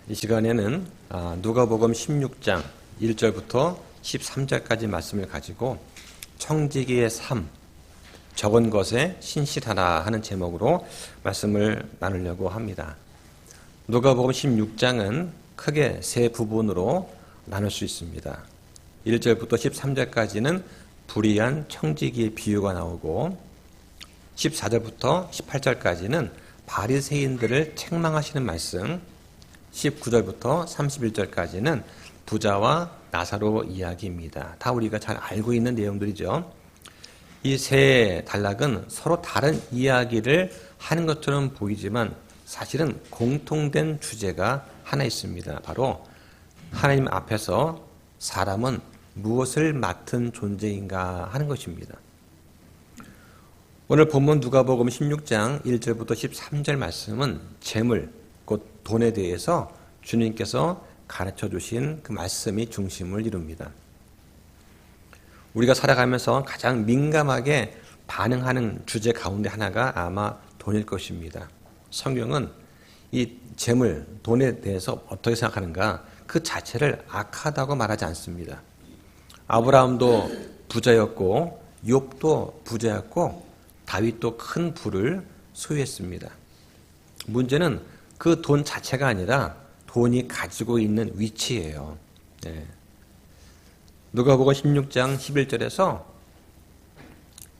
이 시간에는 누가복음 16장 1절부터 13절까지 말씀을 가지고 청지기의 삶, 적은 것에 신실하라 하는 제목으로 말씀을 나누려고 합니다. 누가복음 16장은 크게 세 부분으로 나눌 수 있습니다. 1절부터 13절까지는 불의한 청지기의 비유가 나오고 14절부터 18절까지는 바리새인들을 책망하시는 말씀, 19절부터 31절까지는 부자와 나사로 이야기입니다. 다 우리가 잘 알고 있는 내용들이죠. 이 세 단락은 서로 다른 이야기를 하는 것처럼 보이지만 사실은 공통된 주제가 하나 있습니다. 바로 하나님 앞에서 사람은 무엇을 맡은 존재인가 하는 것입니다. 오늘 본문 누가복음 16장 1절부터 13절 말씀은 재물, 곧 돈에 대해서 주님께서 가르쳐 주신 그 말씀이 중심을 이룹니다. 우리가 살아가면서 가장 민감하게 반응하는 주제 가운데 하나가 아마 돈일 것입니다. 성경은 이 재물, 돈에 대해서 어떻게 생각하는가 그 자체를 악하다고 말하지 않습니다. 아브라함도 부자였고 욥도 부자였고 다윗도 큰 부를 소유했습니다. 문제는 그 돈 자체가 아니라 돈이 가지고 있는 위치예요. 누가복음 16장 11절에서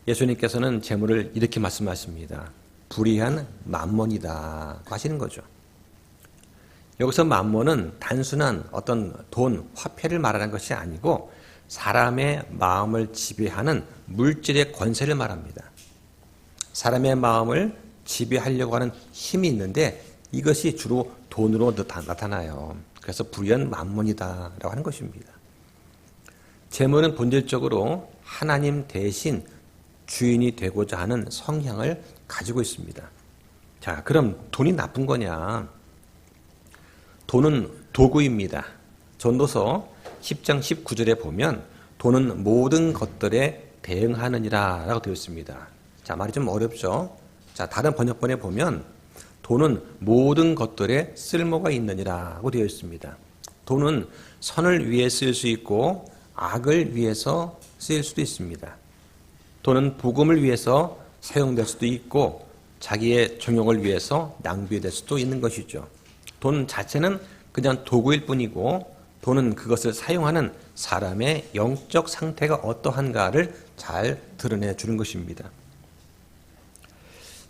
예수님께서는 재물을 이렇게 말씀하십니다. 불의한 맘몬이다 하시는 거죠. 여기서 맘몬은 단순한 어떤 돈, 화폐를 말하는 것이 아니고 사람의 마음을 지배하는 물질의 권세를 말합니다. 사람의 마음을 지배하려고 하는 힘이 있는데 이것이 주로 돈으로 나타나요. 그래서 불의한 맘몬이다라고 하는 것입니다. 재물은 본질적으로 하나님 대신 주인이 되고자 하는 성향을 가지고 있습니다. 자, 그럼 돈이 나쁜 거냐? 돈은 도구입니다. 전도서 10장 19절에 보면 돈은 모든 것들에 대응하느니라 라고 되어 있습니다. 자, 말이 좀 어렵죠? 자, 다른 번역본에 보면 돈은 모든 것들에 쓸모가 있느니라고 되어 있습니다. 돈은 선을 위해 쓰일 수 있고 악을 위해서 쓰일 수도 있습니다. 돈은 복음을 위해서 사용될 수도 있고 자기의 종용을 위해서 낭비될 수도 있는 것이죠. 돈 자체는 그냥 도구일 뿐이고 돈은 그것을 사용하는 사람의 영적 상태가 어떠한가를 잘 드러내 주는 것입니다.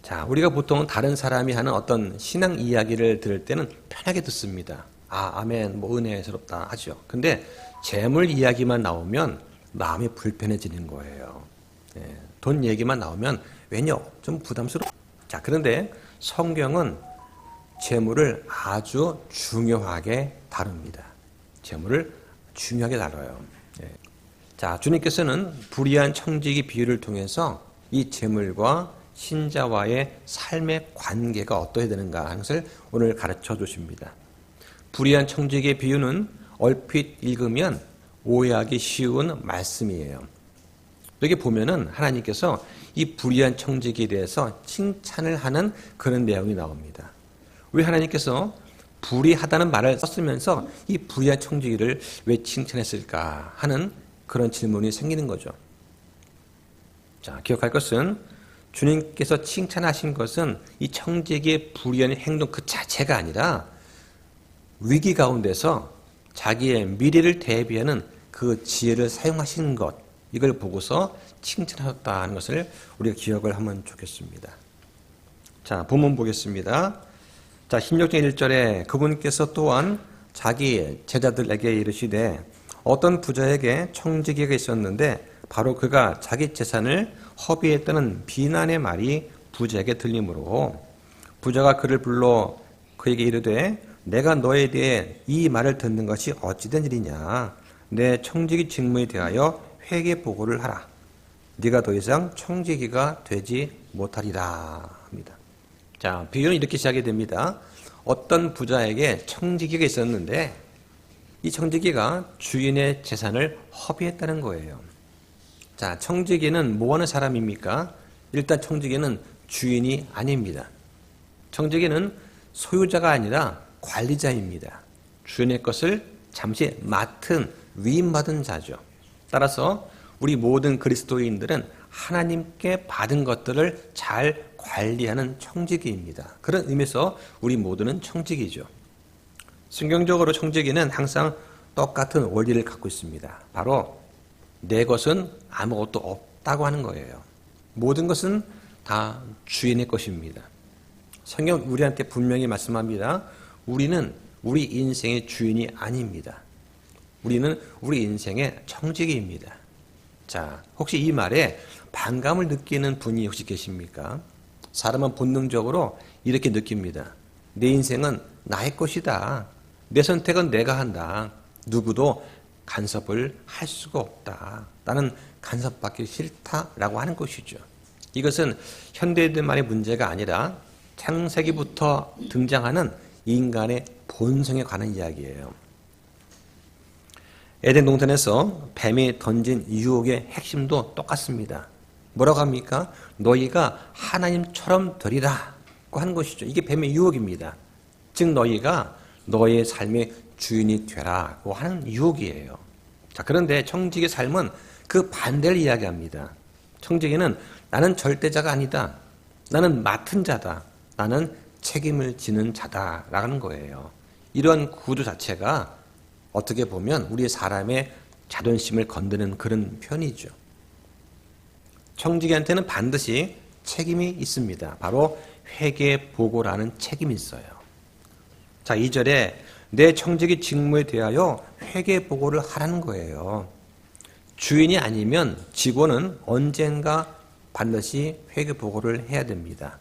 자, 우리가 보통 다른 사람이 하는 어떤 신앙 이야기를 들을 때는 편하게 듣습니다. 아멘, 은혜스럽다 하죠. 근데 재물 이야기만 나오면 마음이 불편해지는 거예요. 돈 얘기만 나오면 왜냐? 좀 부담스러워. 자, 그런데 성경은 재물을 아주 중요하게 다룹니다. 재물을 중요하게 다뤄요. 자, 주님께서는 불의한 청지기 비유를 통해서 이 재물과 신자와의 삶의 관계가 어떠해야 되는가 하는 것을 오늘 가르쳐 주십니다. 불의한 청지기의 비유는 얼핏 읽으면 오해하기 쉬운 말씀이에요. 여기 보면은 하나님께서 이 불의한 청지기에 대해서 칭찬을 하는 그런 내용이 나옵니다. 왜 하나님께서 불의하다는 말을 썼으면서 이 불의한 청지기를 왜 칭찬했을까 하는 그런 질문이 생기는 거죠. 자, 기억할 것은 주님께서 칭찬하신 것은 이 청지기의 불의한 행동 그 자체가 아니라 위기 가운데서 자기의 미래를 대비하는 그 지혜를 사용하시는 것, 이걸 보고서 칭찬하셨다는 것을 우리가 기억을 하면 좋겠습니다. 자, 본문 보겠습니다. 자, 16장 1절에 그분께서 또한 자기 제자들에게 이르시되 어떤 부자에게 청지기가 있었는데 바로 그가 자기 재산을 허비했다는 비난의 말이 부자에게 들리므로 부자가 그를 불러 그에게 이르되 내가 너에 대해 이 말을 듣는 것이 어찌된 일이냐? 내 청지기 직무에 대하여 회개 보고를 하라. 네가 더 이상 청지기가 되지 못하리라 합니다. 자, 비유는 이렇게 시작이 됩니다. 어떤 부자에게 청지기가 있었는데 이 청지기가 주인의 재산을 허비했다는 거예요. 자, 청지기는 뭐 하는 사람입니까? 일단 청지기는 주인이 아닙니다. 청지기는 소유자가 아니라 관리자입니다. 주인의 것을 잠시 맡은 위임받은 자죠. 따라서 우리 모든 그리스도인들은 하나님께 받은 것들을 잘 관리하는 청지기입니다. 그런 의미에서 우리 모두는 청지기죠. 성경적으로 청지기는 항상 똑같은 원리를 갖고 있습니다. 바로 내 것은 아무것도 없다고 하는 거예요. 모든 것은 다 주인의 것입니다. 성경 우리한테 분명히 말씀합니다. 우리는 우리 인생의 주인이 아닙니다. 우리는 우리 인생의 청지기입니다. 자, 혹시 이 말에 반감을 느끼는 분이 혹시 계십니까? 사람은 본능적으로 이렇게 느낍니다. 내 인생은 나의 것이다. 내 선택은 내가 한다. 누구도 간섭을 할 수가 없다. 나는 간섭받기 싫다라고 하는 것이죠. 이것은 현대인들만의 문제가 아니라 창세기부터 등장하는 인간의 본성에 관한 이야기예요. 에덴 동산에서 뱀이 던진 유혹의 핵심도 똑같습니다. 뭐라고 합니까? 너희가 하나님처럼 되리라고 하는 것이죠. 이게 뱀의 유혹입니다. 즉 너희가 너의 삶의 주인이 되라고 하는 유혹이에요. 자, 그런데 청지기의 삶은 그 반대를 이야기합니다. 청지기는 나는 절대자가 아니다. 나는 맡은 자다. 나는 책임을 지는 자다라는 거예요. 이런 구조 자체가 어떻게 보면 우리 사람의 자존심을 건드는 그런 편이죠. 청지기한테는 반드시 책임이 있습니다. 바로 회계 보고라는 책임이 있어요. 자, 2절에 내 청지기 직무에 대하여 회계 보고를 하라는 거예요. 주인이 아니면 직원은 언젠가 반드시 회계 보고를 해야 됩니다.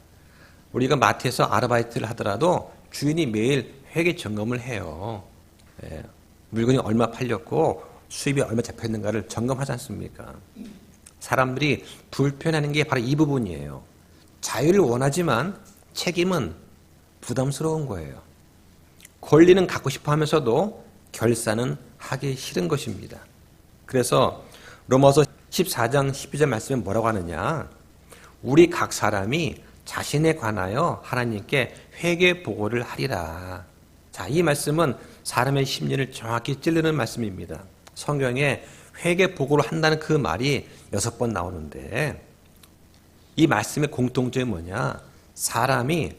우리가 마트에서 아르바이트를 하더라도 주인이 매일 회계 점검을 해요. 물건이 얼마 팔렸고 수입이 얼마 잡혔는가를 점검하지 않습니까? 사람들이 불편해하는 게 바로 이 부분이에요. 자유를 원하지만 책임은 부담스러운 거예요. 권리는 갖고 싶어 하면서도 결산은 하기 싫은 것입니다. 그래서 로마서 14장 12절 말씀에 뭐라고 하느냐? 우리 각 사람이 자신에 관하여 하나님께 회개 보고를 하리라. 자, 이 말씀은 사람의 심리를 정확히 찌르는 말씀입니다. 성경에 회개 보고를 한다는 그 말이 6번 나오는데 이 말씀의 공통점이 뭐냐? 사람이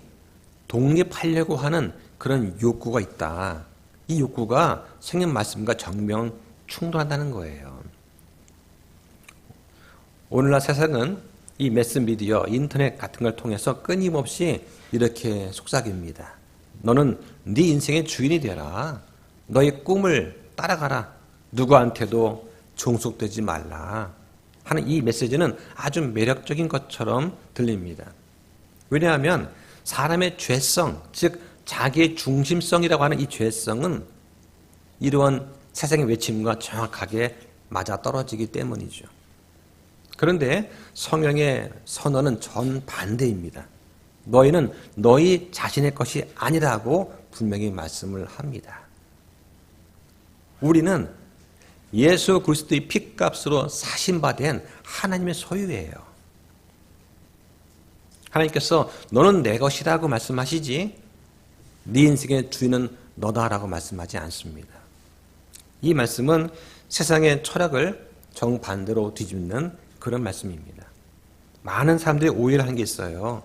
독립하려고 하는 그런 욕구가 있다. 이 욕구가 성경 말씀과 정면 충돌한다는 거예요. 오늘날 세상은 이 매스미디어, 인터넷 같은 걸 통해서 끊임없이 이렇게 속삭입니다. 너는 네 인생의 주인이 되라. 너의 꿈을 따라가라. 누구한테도 종속되지 말라. 하는 이 메시지는 아주 매력적인 것처럼 들립니다. 왜냐하면 사람의 죄성, 즉 자기의 중심성이라고 하는 이 죄성은 이러한 세상의 외침과 정확하게 맞아떨어지기 때문이죠. 그런데 성경의 선언은 전반대입니다. 너희는 너희 자신의 것이 아니라고 분명히 말씀을 합니다. 우리는 예수 그리스도의 피값으로 사신 바 된 하나님의 소유예요. 하나님께서 너는 내 것이라고 말씀하시지 네 인생의 주인은 너다라고 말씀하지 않습니다. 이 말씀은 세상의 철학을 정반대로 뒤집는 그런 말씀입니다. 많은 사람들이 오해를 하는 게 있어요.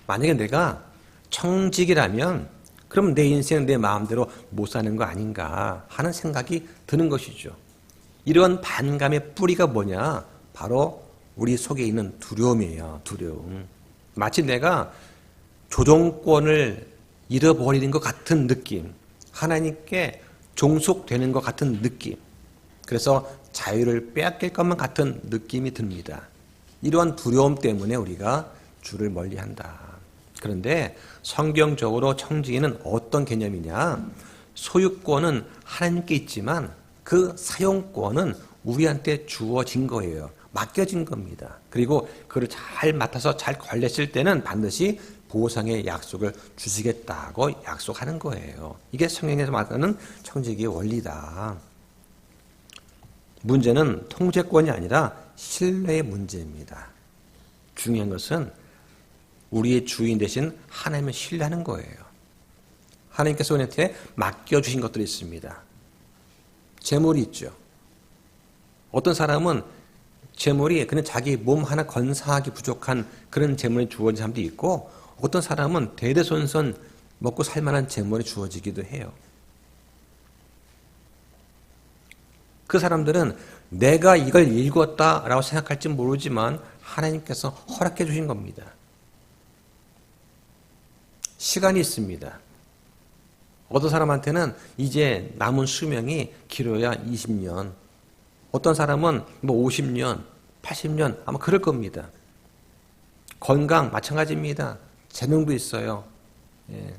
만약에 내가 청직이라면 그럼 내 인생 내 마음대로 못 사는 거 아닌가 하는 생각이 드는 것이죠. 이런 반감의 뿌리가 뭐냐? 바로 우리 속에 있는 두려움이에요. 두려움. 마치 내가 조종권을 잃어버리는 것 같은 느낌, 하나님께 종속되는 것 같은 느낌, 그래서 자유를 빼앗길 것만 같은 느낌이 듭니다. 이러한 두려움 때문에 우리가 주를 멀리한다. 그런데 성경적으로 청지기는 어떤 개념이냐? 소유권은 하나님께 있지만 그 사용권은 우리한테 주어진 거예요. 맡겨진 겁니다. 그리고 그걸 잘 맡아서 잘 관리했을 때는 반드시 보상의 약속을 주시겠다고 약속하는 거예요. 이게 성경에서 말하는 청지기의 원리다. 문제는 통제권이 아니라 신뢰의 문제입니다. 중요한 것은 우리의 주인 대신 하나님을 신뢰하는 거예요. 하나님께서 우리한테 맡겨주신 것들이 있습니다. 재물이 있죠. 어떤 사람은 재물이 그냥 자기 몸 하나 건사하기 부족한 그런 재물이 주어진 사람도 있고, 어떤 사람은 대대손손 먹고 살만한 재물이 주어지기도 해요. 그 사람들은 내가 이걸 읽었다라고 생각할지 모르지만 하나님께서 허락해 주신 겁니다. 시간이 있습니다. 어떤 사람한테는 이제 남은 수명이 길어야 20년, 어떤 사람은 뭐 50년, 80년 아마 그럴 겁니다. 건강 마찬가지입니다. 재능도 있어요. 예.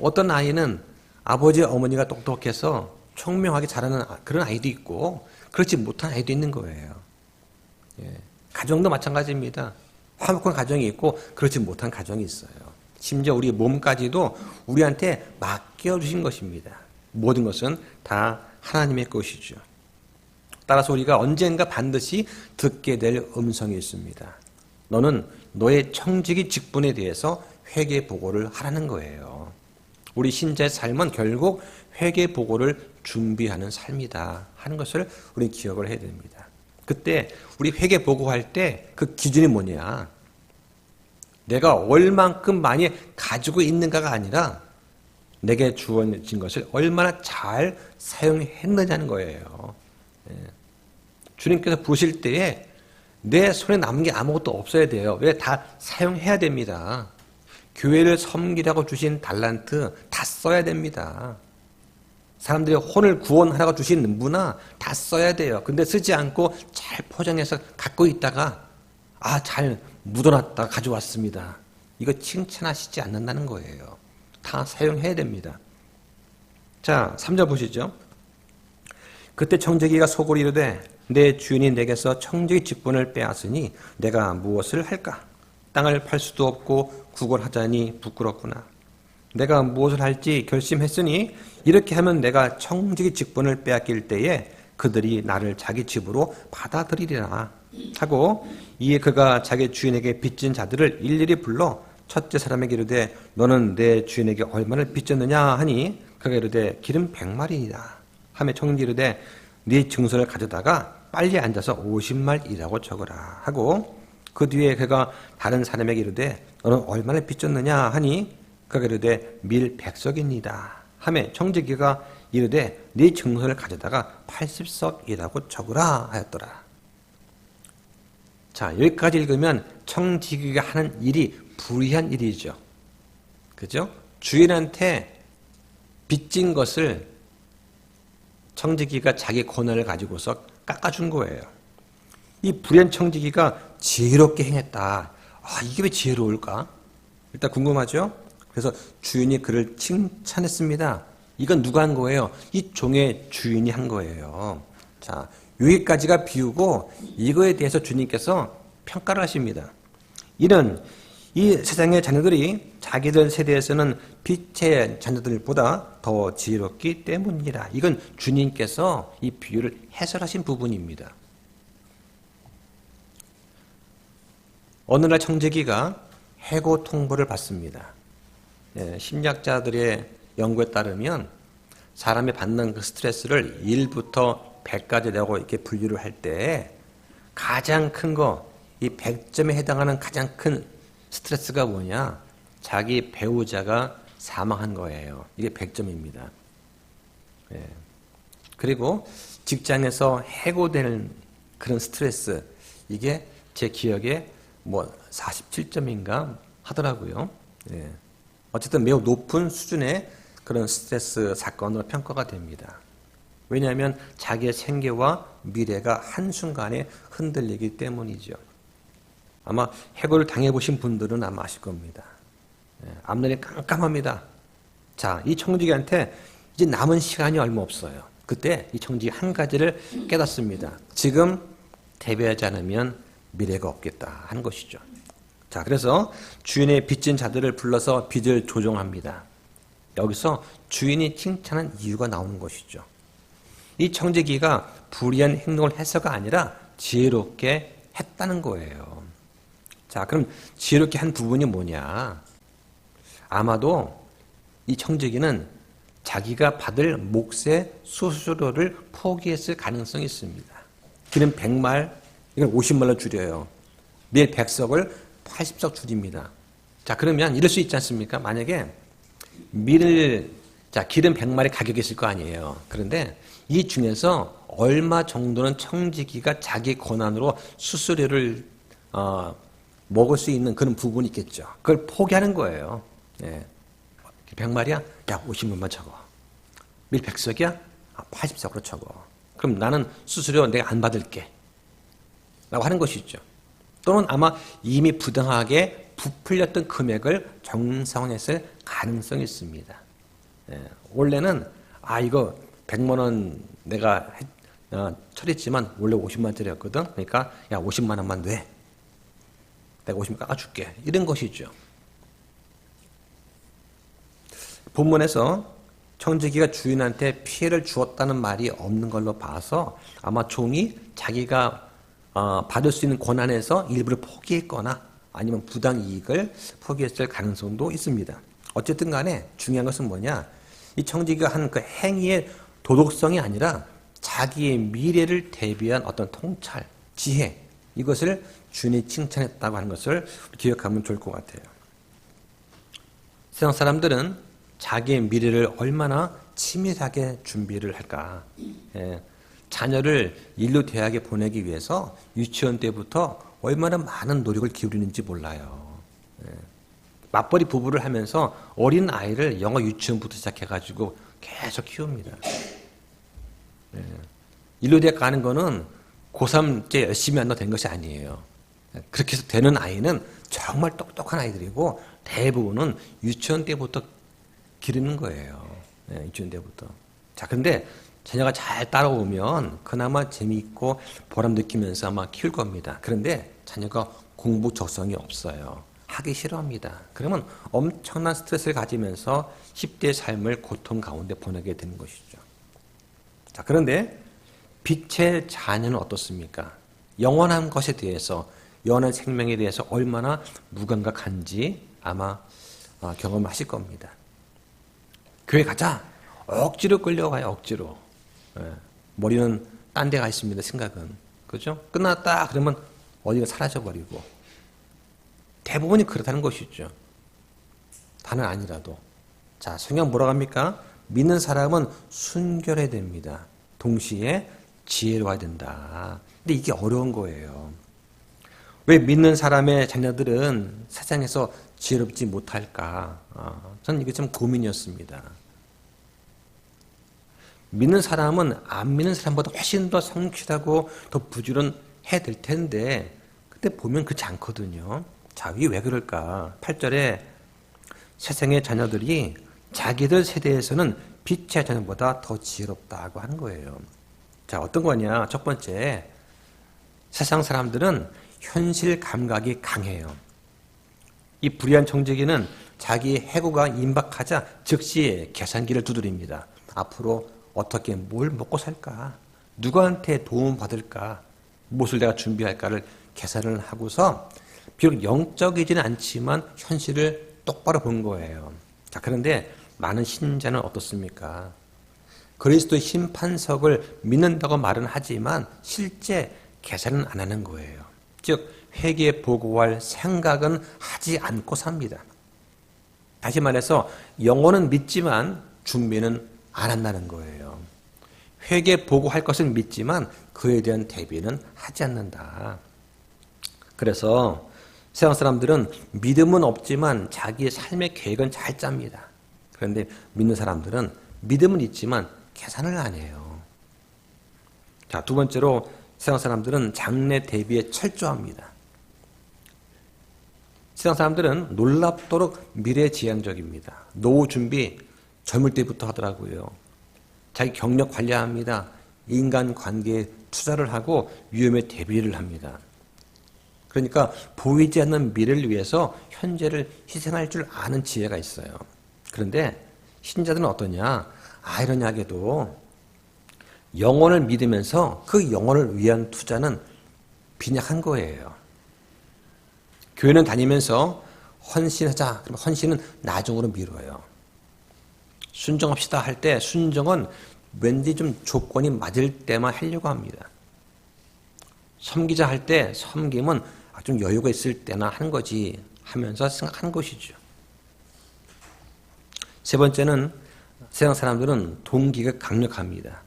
어떤 아이는 아버지 어머니가 똑똑해서 총명하게 자라는 그런 아이도 있고 그렇지 못한 아이도 있는 거예요. 예. 가정도 마찬가지입니다. 화목한 가정이 있고 그렇지 못한 가정이 있어요. 심지어 우리 몸까지도 우리한테 맡겨주신 것입니다. 모든 것은 다 하나님의 것이죠. 따라서 우리가 언젠가 반드시 듣게 될 음성이 있습니다. 너는 너의 청지기 직분에 대해서 회개 보고를 하라는 거예요. 우리 신자의 삶은 결국 회개 보고를 준비하는 삶이다 하는 것을 우리 기억을 해야 됩니다. 그때 우리 회개 보고할 때 그 기준이 뭐냐? 내가 얼만큼 많이 가지고 있는가가 아니라 내게 주어진 것을 얼마나 잘 사용했느냐는 거예요. 주님께서 부르실 때에 내 손에 남은 게 아무것도 없어야 돼요. 왜? 다 사용해야 됩니다. 교회를 섬기라고 주신 달란트 다 써야 됩니다. 사람들이 혼을 구원하라고 주신 문화 다 써야 돼요. 근데 쓰지 않고 잘 포장해서 갖고 있다가 잘 묻어놨다 가져왔습니다. 이거 칭찬하시지 않는다는 거예요. 다 사용해야 됩니다. 자, 3절 보시죠. 그때 청지기가 속으로 이르되 내 주인이 내게서 청지기 직분을 빼앗으니 내가 무엇을 할까? 땅을 팔 수도 없고 구걸하자니 부끄럽구나. 내가 무엇을 할지 결심했으니 이렇게 하면 내가 청지기 직분을 빼앗길 때에 그들이 나를 자기 집으로 받아들이리라 하고, 이에 그가 자기 주인에게 빚진 자들을 일일이 불러 첫째 사람에게 이르되 너는 내 주인에게 얼마를 빚졌느냐 하니 그가 이르되 기름 100마리이다 하며 청지기 이르되 네 증서를 가져다가 빨리 앉아서 50말이라고 적으라 하고, 그 뒤에 그가 다른 사람에게 이르되 너는 얼마를 빚졌느냐 하니 그가 이르되 밀 100석입니다 하며 청지기가 이르되 네 증서를 가져다가 80석이라고 적으라 하였더라. 자, 여기까지 읽으면 청지기가 하는 일이 불의한 일이죠. 그죠? 주인한테 빚진 것을 청지기가 자기 권한을 가지고서 깎아준 거예요. 이 불의한 청지기가 지혜롭게 행했다. 이게 왜 지혜로울까? 일단 궁금하죠? 그래서 주인이 그를 칭찬했습니다. 이건 누가 한 거예요? 이 종의 주인이 한 거예요. 자, 여기까지가 비유고 이거에 대해서 주님께서 평가를 하십니다. 이는 이 세상의 자녀들이 자기들 세대에서는 빛의 자녀들보다 더 지혜롭기 때문이라. 이건 주님께서 이 비유를 해설하신 부분입니다. 어느 날 청지기가 해고 통보를 받습니다. 심리학자들의 연구에 따르면 사람이 받는 그 스트레스를 1부터 100까지 내고 이렇게 분류를 할 때 가장 큰 거, 이 100점에 해당하는 가장 큰 스트레스가 뭐냐? 자기 배우자가 사망한 거예요. 이게 100점입니다. 그리고 직장에서 해고되는 그런 스트레스, 이게 제 기억에 47점인가 하더라고요. 어쨌든 매우 높은 수준의 그런 스트레스 사건으로 평가가 됩니다. 왜냐하면 자기의 생계와 미래가 한순간에 흔들리기 때문이죠. 아마 해고를 당해보신 분들은 아마 아실 겁니다. 앞날이 깜깜합니다. 자, 이 청지기한테 이제 남은 시간이 얼마 없어요. 그때 이 청지기 한 가지를 깨닫습니다. 지금 대비하지 않으면 미래가 없겠다 하는 것이죠. 자, 그래서 주인의 빚진 자들을 불러서 빚을 조정합니다. 여기서 주인이 칭찬한 이유가 나오는 것이죠. 이 청지기가 불의한 행동을 해서가 아니라 지혜롭게 했다는 거예요. 자, 그럼 지혜롭게 한 부분이 뭐냐? 아마도 이 청지기는 자기가 받을 몫의 수수료를 포기했을 가능성이 있습니다. 기름 100말, 이걸 50말로 줄여요. 밀 100석을 80석 줄입니다. 자, 그러면 이럴 수 있지 않습니까? 만약에 기름 100마리 가격이 있을 거 아니에요. 그런데 이 중에서 얼마 정도는 청지기가 자기 권한으로 수수료를 먹을 수 있는 그런 부분이 있겠죠. 그걸 포기하는 거예요. 예. 100마리야? 야, 50만만 적어. 밀 100석이야? 80석으로 적어. 그럼 나는 수수료 내가 안 받을게. 라고 하는 것이 있죠. 또는 아마 이미 부당하게 부풀렸던 금액을 정상화했을 가능성이 있습니다. 예. 원래는 이거 100만 원 내가 처리했지만 원래 50만짜리였거든. 그러니까 야 50만 원만 내. 내가 50만 깎아줄게. 이런 것이죠. 본문에서 청지기가 주인한테 피해를 주었다는 말이 없는 걸로 봐서 아마 종이 자기가 받을 수 있는 권한에서 일부를 포기했거나 아니면 부당 이익을 포기했을 가능성도 있습니다. 어쨌든 간에 중요한 것은 뭐냐? 이 청지기가 한 그 행위의 도덕성이 아니라 자기의 미래를 대비한 어떤 통찰, 지혜, 이것을 주인이 칭찬했다고 하는 것을 기억하면 좋을 것 같아요. 세상 사람들은 자기의 미래를 얼마나 치밀하게 준비를 할까. 예, 자녀를 인류 대학에 보내기 위해서 유치원 때부터 얼마나 많은 노력을 기울이는지 몰라요. 예, 맞벌이 부부를 하면서 어린 아이를 영어 유치원부터 시작해가지고 계속 키웁니다. 예, 인류 대학 가는 거는 고3 때 열심히 한다고 된 것이 아니에요. 그렇게 해서 되는 아이는 정말 똑똑한 아이들이고 대부분은 유치원 때부터 기르는 거예요. 네, 유치원 때부터. 자, 근데 자녀가 잘 따라오면 그나마 재미있고 보람 느끼면서 아마 키울 겁니다. 그런데 자녀가 공부 적성이 없어요. 하기 싫어합니다. 그러면 엄청난 스트레스를 가지면서 10대의 삶을 고통 가운데 보내게 되는 것이죠. 자, 그런데 빛의 자녀는 어떻습니까? 영원한 것에 대해서, 영원한 생명에 대해서 얼마나 무감각한지 아마 경험하실 겁니다. 교회 가자. 억지로 끌려가요, 억지로. 예. 머리는 딴 데 가 있습니다, 생각은. 그죠? 끝났다. 그러면 어디가 사라져버리고. 대부분이 그렇다는 것이죠. 다는 아니라도. 자, 성경 뭐라고 합니까? 믿는 사람은 순결해야 됩니다. 동시에 지혜로워야 된다. 근데 이게 어려운 거예요. 왜 믿는 사람의 자녀들은 세상에서 지혜롭지 못할까? 저는 이게 좀 고민이었습니다. 믿는 사람은 안 믿는 사람보다 훨씬 더 성실하고 더 부지런해야 될 텐데 근데 보면 그렇지 않거든요. 자, 이게 왜 그럴까? 8절에 세상의 자녀들이 자기들 세대에서는 빛의 자녀보다 더 지혜롭다고 하는 거예요. 자, 어떤 거냐? 첫 번째, 세상 사람들은 현실 감각이 강해요. 이 불의한 청지기는 자기 해고가 임박하자 즉시 계산기를 두드립니다. 앞으로 어떻게 뭘 먹고 살까? 누구한테 도움 받을까? 무엇을 내가 준비할까를 계산을 하고서 비록 영적이지는 않지만 현실을 똑바로 본 거예요. 자, 그런데 많은 신자는 어떻습니까? 그리스도의 심판석을 믿는다고 말은 하지만 실제 계산은 안 하는 거예요. 즉 회개 보고할 생각은 하지 않고 삽니다. 다시 말해서 영혼은 믿지만 준비는 안 한다는 거예요. 회개 보고할 것은 믿지만 그에 대한 대비는 하지 않는다. 그래서 세상 사람들은 믿음은 없지만 자기의 삶의 계획은 잘 짭니다. 그런데 믿는 사람들은 믿음은 있지만 계산을 안 해요. 자, 두 번째로 세상 사람들은 장래 대비에 철저합니다. 세상 사람들은 놀랍도록 미래지향적입니다. 노후 준비 젊을 때부터 하더라고요. 자기 경력 관리합니다. 인간관계에 투자를 하고 위험에 대비를 합니다. 그러니까 보이지 않는 미래를 위해서 현재를 희생할 줄 아는 지혜가 있어요. 그런데 신자들은 어떠냐? 아이러니하게도 영혼을 믿으면서 그 영혼을 위한 투자는 빈약한 거예요. 교회는 다니면서 헌신하자. 그러면 헌신은 나중으로 미뤄요. 순종합시다 할 때 순종은 왠지 좀 조건이 맞을 때만 하려고 합니다. 섬기자 할 때 섬김은 좀 여유가 있을 때나 하는 거지 하면서 생각하는 것이죠. 세 번째는 세상 사람들은 동기가 강력합니다.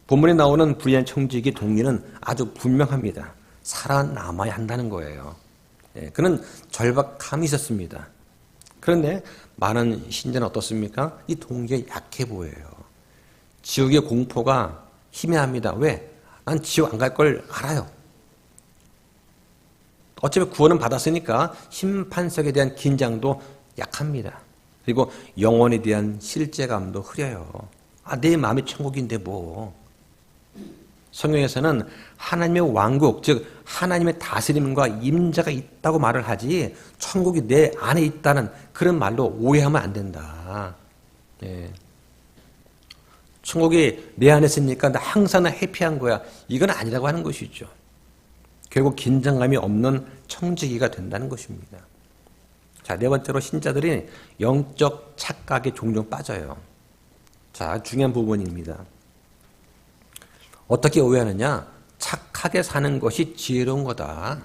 본문에 나오는 불의한 청지기 동기는 아주 분명합니다. 살아남아야 한다는 거예요. 그는 절박함이 있었습니다. 그런데 많은 신자는 어떻습니까? 이 동기가 약해 보여요. 지옥의 공포가 희미합니다. 왜? 난 지옥 안 갈 걸 알아요. 어차피 구원은 받았으니까 심판석에 대한 긴장도 약합니다. 그리고 영혼에 대한 실제감도 흐려요. 내 마음이 천국인데 뭐. 성경에서는 하나님의 왕국, 즉 하나님의 다스림과 임자가 있다고 말을 하지 천국이 내 안에 있다는 그런 말로 오해하면 안 된다. 천국이 내 안에 있으니까 나 항상 해피한 거야. 이건 아니라고 하는 것이죠. 결국 긴장감이 없는 청지기가 된다는 것입니다. 자, 네 번째로 신자들이 영적 착각에 종종 빠져요. 자, 중요한 부분입니다. 어떻게 오해하느냐? 착하게 사는 것이 지혜로운 거다.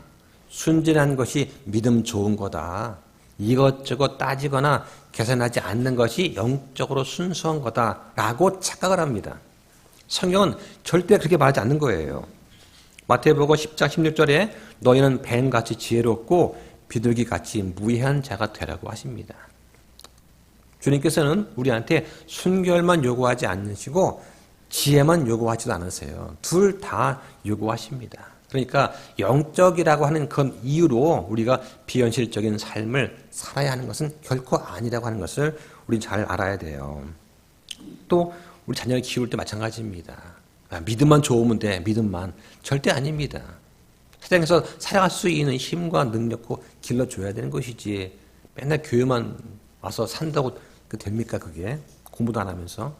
순진한 것이 믿음 좋은 거다. 이것저것 따지거나 계산하지 않는 것이 영적으로 순수한 거다라고 착각을 합니다. 성경은 절대 그렇게 말하지 않는 거예요. 마태복음 10장 16절에 너희는 뱀같이 지혜롭고 비둘기같이 무해한 자가 되라고 하십니다. 주님께서는 우리한테 순결만 요구하지 않으시고 지혜만 요구하지도 않으세요. 둘 다 요구하십니다. 그러니까 영적이라고 하는 그 이유로 우리가 비현실적인 삶을 살아야 하는 것은 결코 아니라고 하는 것을 우리 잘 알아야 돼요. 또 우리 자녀를 키울 때 마찬가지입니다. 믿음만 좋으면 돼. 믿음만. 절대 아닙니다. 세상에서 살아갈 수 있는 힘과 능력도 길러줘야 되는 것이지 맨날 교회만 와서 산다고 됩니까 그게? 공부도 안 하면서.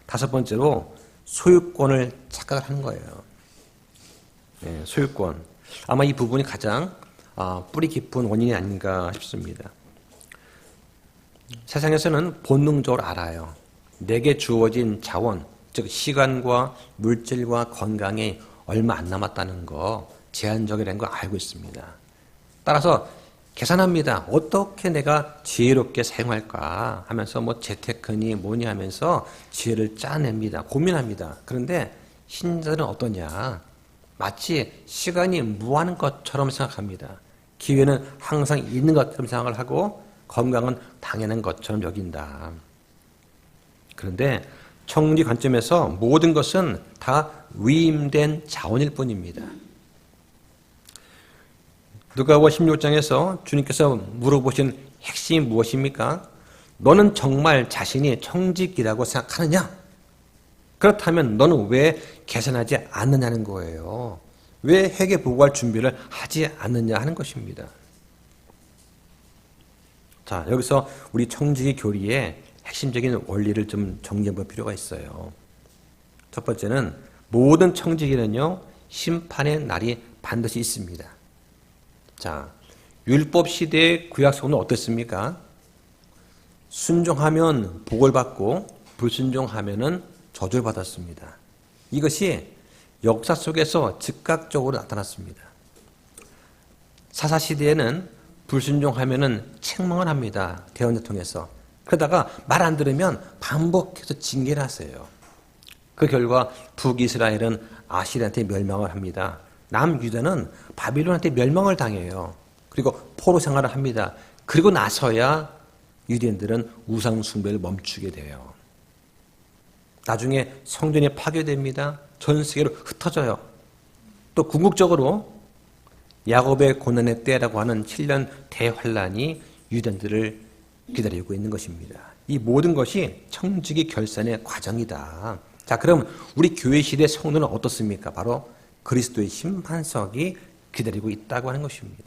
다섯 번째로 소유권을 착각을 하는 거예요. 소유권. 아마 이 부분이 가장 뿌리 깊은 원인이 아닌가 싶습니다. 세상에서는 본능적으로 알아요. 내게 주어진 자원, 즉 시간과 물질과 건강이 얼마 안 남았다는 거, 제한적이라는 거 알고 있습니다. 따라서 계산합니다. 어떻게 내가 지혜롭게 사용할까 하면서 뭐 재테크니 뭐니 하면서 지혜를 짜냅니다. 고민합니다. 그런데 신자들은 어떠냐? 마치 시간이 무한한 것처럼 생각합니다. 기회는 항상 있는 것처럼 생각을 하고 건강은 당연한 것처럼 여긴다. 그런데 청지 관점에서 모든 것은 다 위임된 자원일 뿐입니다. 누가복음 16장에서 주님께서 물어보신 핵심이 무엇입니까? 너는 정말 자신이 청지기라고 생각하느냐? 그렇다면 너는 왜 계산하지 않느냐는 거예요. 왜 회개 보고할 준비를 하지 않느냐 하는 것입니다. 자, 여기서 우리 청지기 교리의 핵심적인 원리를 좀 정리해 볼 필요가 있어요. 첫 번째는 모든 청지기는요, 심판의 날이 반드시 있습니다. 자, 율법 시대의 구약 성도는 어땠습니까? 순종하면 복을 받고 불순종하면은 저주를 받았습니다. 이것이 역사 속에서 즉각적으로 나타났습니다. 사사 시대에는 불순종하면은 책망을 합니다. 대언자 통해서. 그러다가 말 안 들으면 반복해서 징계를 하세요. 그 결과 북이스라엘은 아시리한테 멸망을 합니다. 남유다는 바빌론한테 멸망을 당해요. 그리고 포로 생활을 합니다. 그리고 나서야 유대인들은 우상 숭배를 멈추게 돼요. 나중에 성전이 파괴됩니다. 전 세계로 흩어져요. 또 궁극적으로 야곱의 고난의 때라고 하는 7년 대환란이 유대인들을 기다리고 있는 것입니다. 이 모든 것이 청지기 결산의 과정이다. 자, 그럼 우리 교회 시대 성도는 어떻습니까? 바로 그리스도의 심판석이 기다리고 있다고 하는 것입니다.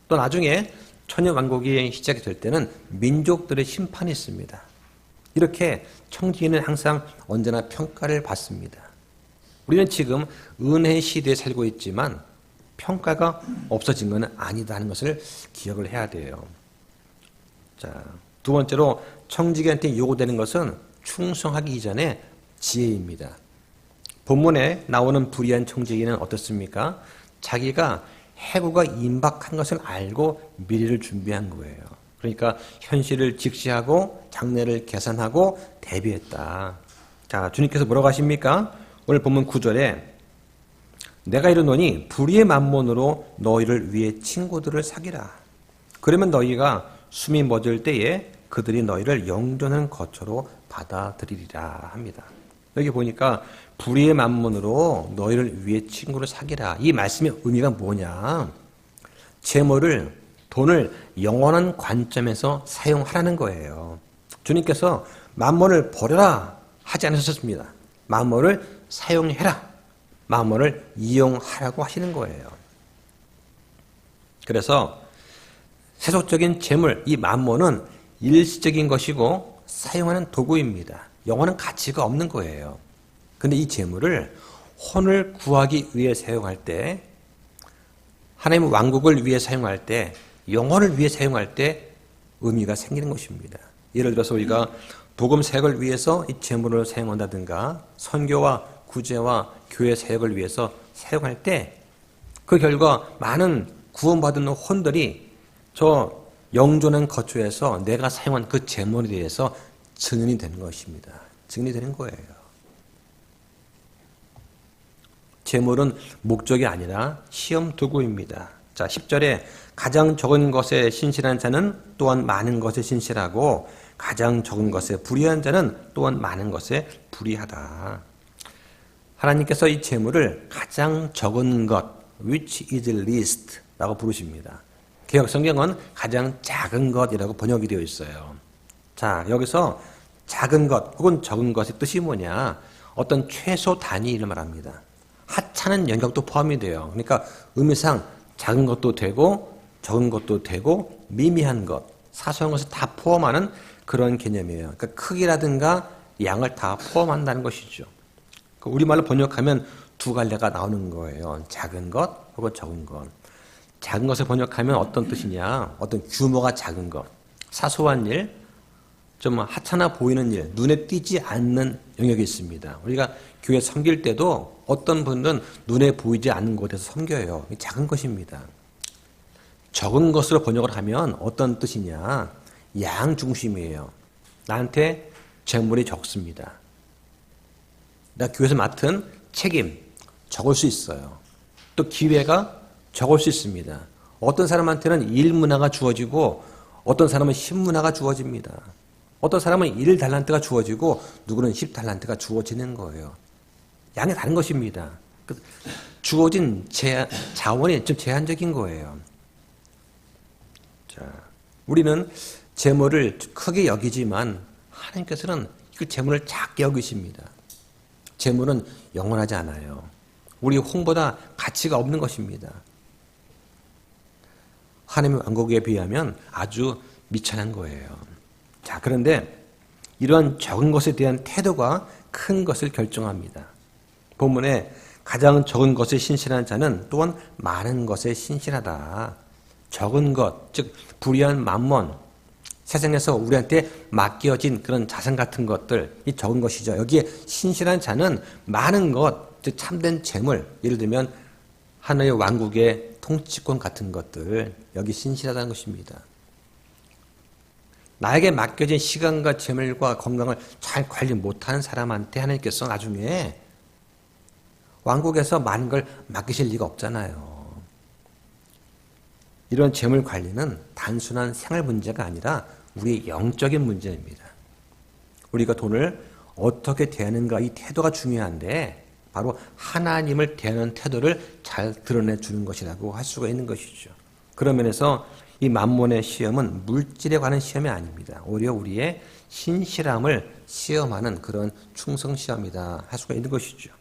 또 나중에 천년왕국이 시작이 될 때는 민족들의 심판이 있습니다. 이렇게 청지기는 항상 언제나 평가를 받습니다. 우리는 지금 은혜 시대에 살고 있지만 평가가 없어진 건 아니다는 것을 기억을 해야 돼요. 자, 두 번째로 청지기한테 요구되는 것은 충성하기 이전에 지혜입니다. 본문에 나오는 불의한 청지기는 어떻습니까? 자기가 해고가 임박한 것을 알고 미래를 준비한 거예요. 그러니까 현실을 직시하고 장래를 계산하고 대비했다. 자, 주님께서 뭐라고 하십니까? 오늘 본문 9절에 내가 이르노니 불의의 만몬으로 너희를 위해 친구들을 사귀라. 그러면 너희가 숨이 멎을 때에 그들이 너희를 영존한 거처로 받아들이리라 합니다. 여기 보니까 불의의 만몬으로 너희를 위해 친구를 사귀라. 이 말씀의 의미가 뭐냐? 재물을, 돈을 영원한 관점에서 사용하라는 거예요. 주님께서 만몬을 버려라 하지 않으셨습니다. 만몬을 사용해라. 만몬을 이용하라고 하시는 거예요. 그래서 세속적인 재물, 이 만몬은 일시적인 것이고 사용하는 도구입니다. 영원한 가치가 없는 거예요. 근데 이 재물을 혼을 구하기 위해 사용할 때, 하나님의 왕국을 위해 사용할 때, 영혼을 위해 사용할 때 의미가 생기는 것입니다. 예를 들어서 우리가 복음 사역을 위해서 이 재물을 사용한다든가 선교와 구제와 교회 사역을 위해서 사용할 때 그 결과 많은 구원받은 혼들이 저 영존한 거처에서 내가 사용한 그 재물에 대해서 증인이 되는 것입니다. 증인이 되는 거예요. 재물은 목적이 아니라 시험 도구입니다. 자, 10절에 가장 적은 것에 신실한 자는 또한 많은 것에 신실하고 가장 적은 것에 불의한 자는 또한 많은 것에 불의하다. 하나님께서 이 재물을 가장 적은 것, which is least 라고 부르십니다. 개역 성경은 가장 작은 것이라고 번역이 되어 있어요. 자, 여기서 작은 것 혹은 적은 것의 뜻이 뭐냐? 어떤 최소 단위를 말합니다. 하찮은 영역도 포함이 돼요. 그러니까 의미상 작은 것도 되고 적은 것도 되고 미미한 것, 사소한 것을 다 포함하는 그런 개념이에요. 그러니까 크기라든가 양을 다 포함한다는 것이죠. 우리말로 번역하면 두 갈래가 나오는 거예요. 작은 것 혹은 적은 것. 작은 것을 번역하면 어떤 뜻이냐? 어떤 규모가 작은 것, 사소한 일, 좀 하찮아 보이는 일, 눈에 띄지 않는 영역이 있습니다. 우리가 교회 섬길 때도 어떤 분들은 눈에 보이지 않는 곳에서 섬겨요. 작은 것입니다. 적은 것으로 번역을 하면 어떤 뜻이냐? 양 중심이에요. 나한테 재물이 적습니다. 나 교회에서 맡은 책임 적을 수 있어요. 또 기회가 적을 수 있습니다. 어떤 사람한테는 일 문화가 주어지고 어떤 사람은 10문화가 주어집니다. 어떤 사람은 1달란트가 주어지고 누구는 10달란트가 주어지는 거예요. 양이 다른 것입니다. 주어진 자원이 좀 제한적인 거예요. 자, 우리는 재물을 크게 여기지만 하나님께서는 그 재물을 작게 여기십니다. 재물은 영원하지 않아요. 우리 홍보다 가치가 없는 것입니다. 하나님의 왕국에 비하면 아주 미천한 거예요. 자, 그런데 이러한 적은 것에 대한 태도가 큰 것을 결정합니다. 본문에 가장 적은 것에 신실한 자는 또한 많은 것에 신실하다. 적은 것, 즉 불의한 만몬, 세상에서 우리한테 맡겨진 그런 자산 같은 것들, 이 적은 것이죠. 여기에 신실한 자는 많은 것, 즉 참된 재물, 예를 들면 하나의 왕국의 통치권 같은 것들, 여기 신실하다는 것입니다. 나에게 맡겨진 시간과 재물과 건강을 잘 관리 못하는 사람한테 하나님께서 나중에 왕국에서 많은 걸 맡기실 리가 없잖아요. 이런 재물 관리는 단순한 생활 문제가 아니라 우리의 영적인 문제입니다. 우리가 돈을 어떻게 대하는가, 이 태도가 중요한데 바로 하나님을 대하는 태도를 잘 드러내 주는 것이라고 할 수가 있는 것이죠. 그런 면에서 이 만몬의 시험은 물질에 관한 시험이 아닙니다. 오히려 우리의 신실함을 시험하는 그런 충성시험이다 할 수가 있는 것이죠.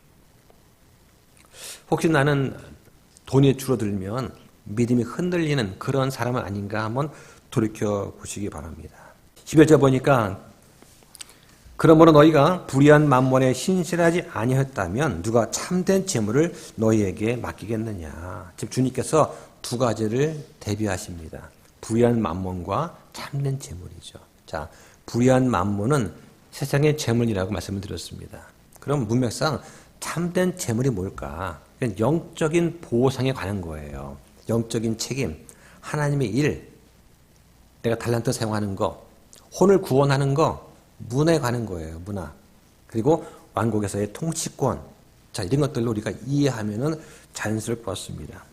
혹시 나는 돈이 줄어들면 믿음이 흔들리는 그런 사람은 아닌가 한번 돌이켜 보시기 바랍니다. 11절 보니까 그러므로 너희가 불의한 만몬에 신실하지 아니하였다면 누가 참된 재물을 너희에게 맡기겠느냐. 지금 주님께서 두 가지를 대비하십니다. 불의한 만몬과 참된 재물이죠. 자, 불의한 만몬은 세상의 재물이라고 말씀을 드렸습니다. 그럼 문맥상 참된 재물이 뭘까? 영적인 보상에 관한 거예요. 영적인 책임, 하나님의 일, 내가 달란트 사용하는 거, 혼을 구원하는 거, 문화에 관한 거예요. 문화. 그리고 왕국에서의 통치권. 자, 이런 것들로 우리가 이해하면은 자연스러울 것 같습니다.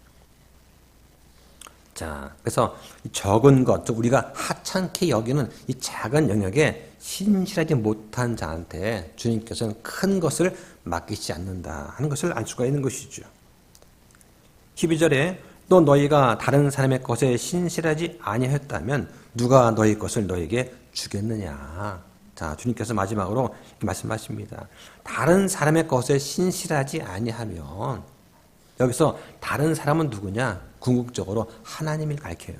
자, 그래서 적은 것, 우리가 하찮게 여기는 이 작은 영역에 신실하지 못한 자한테 주님께서는 큰 것을 맡기지 않는다 하는 것을 알 수가 있는 것이죠. 12절에 또 너희가 다른 사람의 것에 신실하지 아니하였다면 누가 너희 것을 너희에게 주겠느냐. 자, 주님께서 마지막으로 말씀하십니다. 다른 사람의 것에 신실하지 아니하면, 여기서 다른 사람은 누구냐? 궁극적으로 하나님을 가리켜요.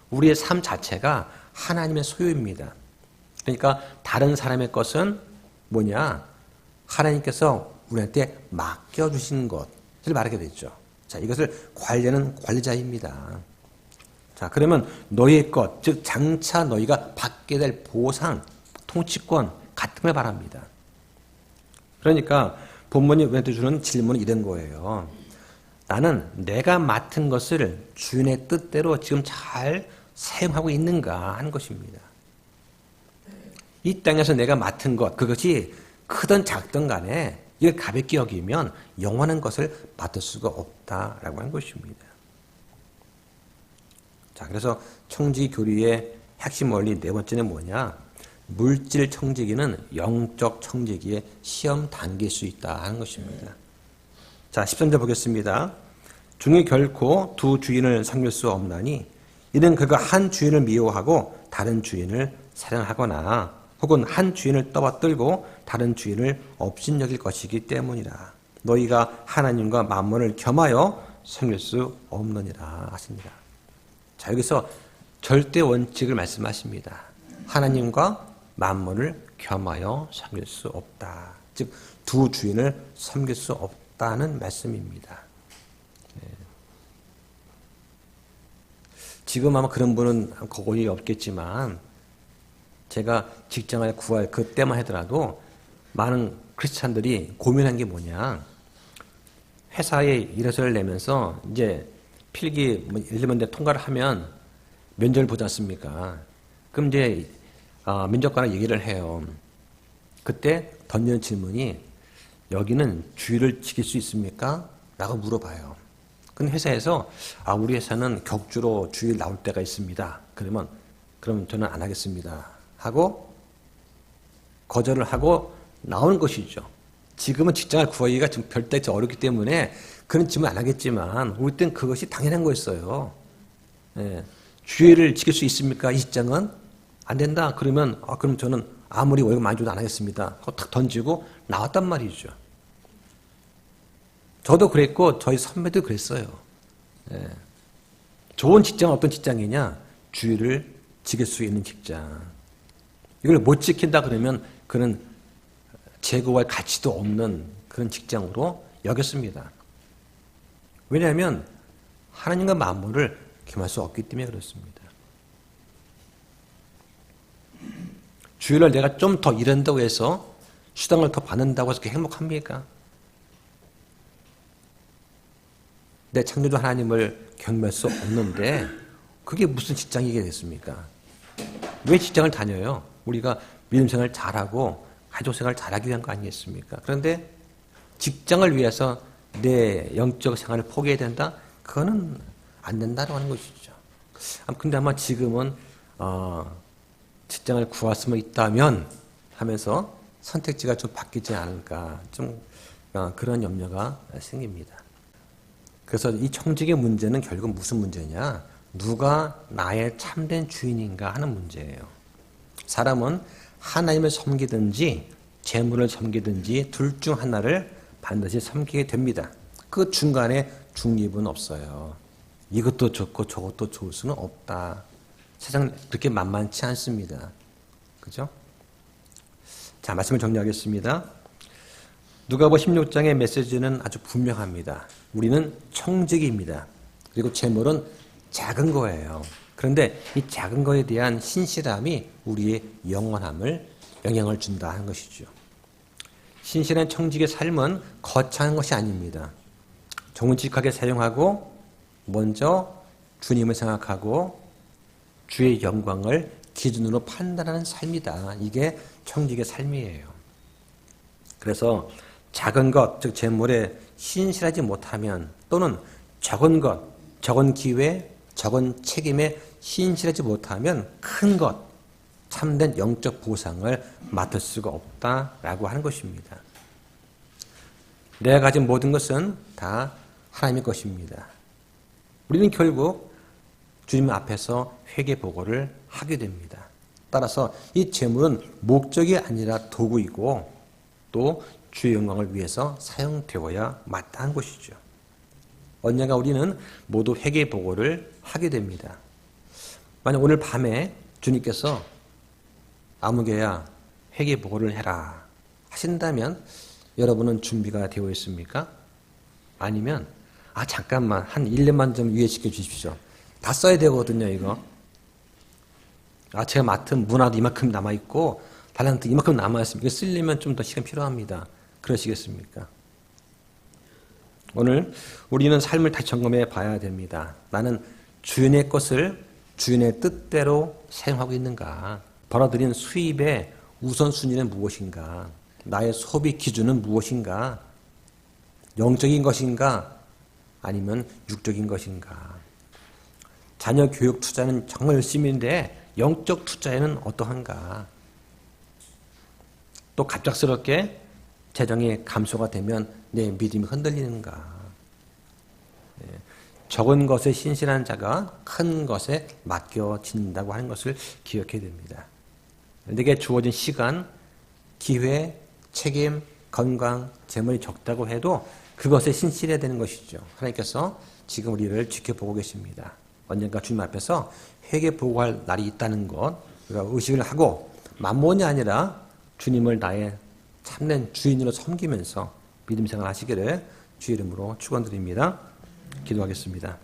우리의 삶 자체가 하나님의 소유입니다. 그러니까 다른 사람의 것은 뭐냐? 하나님께서 우리한테 맡겨주신 것을 말하게 되죠. 자, 이것을 관리하는 관리자입니다. 자, 그러면 너희의 것, 즉 장차 너희가 받게 될 보상, 통치권 같은 걸 말합니다. 그러니까 본문이 우리한테 주는 질문은 이런 거예요. 나는 내가 맡은 것을 주인의 뜻대로 지금 잘 사용하고 있는가 하는 것입니다. 이 땅에서 내가 맡은 것, 그것이 크든 작든 간에 이걸 가볍게 여기면 영원한 것을 받을 수가 없다라고 하는 것입니다. 자, 그래서 청지기 교리의 핵심 원리 네 번째는 뭐냐? 물질 청지기는 영적 청지기의 시험 단계일 수 있다 하는 것입니다. 자, 13절 보겠습니다. 중에 결코 두 주인을 섬길 수 없나니 이는 그가 한 주인을 미워하고 다른 주인을 사랑하거나 혹은 한 주인을 떠받들고 다른 주인을 업신여길 것이기 때문이라. 너희가 하나님과 만몬을 겸하여 섬길 수 없느니라 하십니다. 자, 여기서 절대 원칙을 말씀하십니다. 하나님과 만몬을 겸하여 섬길 수 없다. 즉, 두 주인을 섬길 수 없다는 말씀입니다. 지금 아마 그런 분은 거의 없겠지만 제가 직장을 구할 그때만 하더라도 많은 크리스찬들이 고민한 게 뭐냐. 회사에 일서를 내면서 이제 필기, 예를 들면 통과를 하면 면접을 보지 않습니까? 그럼 이제 면접관과 얘기를 해요. 그때 던지는 질문이 여기는 주의를 지킬 수 있습니까? 라고 물어봐요. 근데 회사에서 우리 회사는 격주로 주일 나올 때가 있습니다. 그럼 저는 안 하겠습니다. 하고 거절을 하고 나오는 것이죠. 지금은 직장을 구하기가 좀 별다르게 어렵기 때문에 그런 질문 안 하겠지만 우리 때는 그것이 당연한 거였어요. 예. 주의를 지킬 수 있습니까? 이 직장은 안 된다. 그러면 그럼 저는 아무리 월급 많이 줘도 안 하겠습니다. 하고 탁 던지고 나왔단 말이죠. 저도 그랬고 저희 선배도 그랬어요. 예. 좋은 직장은 어떤 직장이냐? 주의를 지킬 수 있는 직장. 이걸 못 지킨다 그러면 그는 재고할 가치도 없는 그런 직장으로 여겼습니다. 왜냐하면 하나님과 만물을 겸할 수 없기 때문에 그렇습니다. 주일날 내가 좀 더 일한다고 해서 수당을 더 받는다고 해서 그렇게 행복합니까? 내 창조주 하나님을 경배할 수 없는데 그게 무슨 직장이게 됐습니까? 왜 직장을 다녀요? 우리가 믿음생활 잘하고 가족생활 잘하기 위한 거 아니겠습니까? 그런데 직장을 위해서 내 영적 생활을 포기해야 된다? 그거는 안 된다고 하는 것이죠. 근데 아마 지금은 직장을 구할 수만 있다면 하면서 선택지가 좀 바뀌지 않을까 좀 그런 염려가 생깁니다. 그래서 이 청직의 문제는 결국 무슨 문제냐? 누가 나의 참된 주인인가 하는 문제예요. 사람은 하나님을 섬기든지 재물을 섬기든지 둘 중 하나를 반드시 섬기게 됩니다. 그 중간에 중립은 없어요. 이것도 좋고 저것도 좋을 수는 없다. 세상 그렇게 만만치 않습니다. 그죠? 자, 말씀을 정리하겠습니다. 누가복음 16장의 메시지는 아주 분명합니다. 우리는 청직입니다. 그리고 재물은 작은 거예요. 그런데 이 작은 거에 대한 신실함이 우리의 영원함을 영향을 준다 하는 것이죠. 신실한 청직의 삶은 거창한 것이 아닙니다. 정직하게 사용하고 먼저 주님을 생각하고 주의 영광을 기준으로 판단하는 삶이다. 이게 청직의 삶이에요. 그래서 작은 것, 즉 재물에 신실하지 못하면 또는 적은 것, 적은 기회, 적은 책임에 신실하지 못하면 큰 것, 참된 영적 보상을 맡을 수가 없다라고 하는 것입니다. 내가 가진 모든 것은 다 하나님의 것입니다. 우리는 결국 주님 앞에서 회개보고를 하게 됩니다. 따라서 이 재물은 목적이 아니라 도구이고 또 주의 영광을 위해서 사용되어야 마땅한 것이죠. 언젠가 우리는 모두 회개보고를 하게 됩니다. 만약 오늘 밤에 주님께서 아무개야 회개보고를 해라 하신다면 여러분은 준비가 되어 있습니까? 아니면 잠깐만 한 1년만 좀 유예시켜 주십시오. 다 써야 되거든요, 이거. 제가 맡은 문화도 이만큼 남아있고 달란트 이만큼 남아있습니다. 이거 쓰려면 좀 더 시간 필요합니다. 그러시겠습니까? 오늘 우리는 삶을 다시 점검해 봐야 됩니다. 나는 주인의 것을 주인의 뜻대로 사용하고 있는가? 벌어들인 수입의 우선순위는 무엇인가? 나의 소비 기준은 무엇인가? 영적인 것인가? 아니면 육적인 것인가? 자녀 교육 투자는 정말 열심인데 영적 투자에는 어떠한가? 또 갑작스럽게 재정이 감소가 되면 내 믿음이 흔들리는가? 적은 것에 신실한 자가 큰 것에 맡겨진다고 하는 것을 기억해야 됩니다. 내게 주어진 시간, 기회, 책임, 건강, 재물이 적다고 해도 그것에 신실해야 되는 것이죠. 하나님께서 지금 우리를 지켜보고 계십니다. 언젠가 주님 앞에서 회개 보고할 날이 있다는 것, 우리가 의식을 하고 만몬이 아니라 주님을 나의 참된 주인으로 섬기면서 믿음 생활 하시기를 주의 이름으로 축원드립니다. 기도하겠습니다.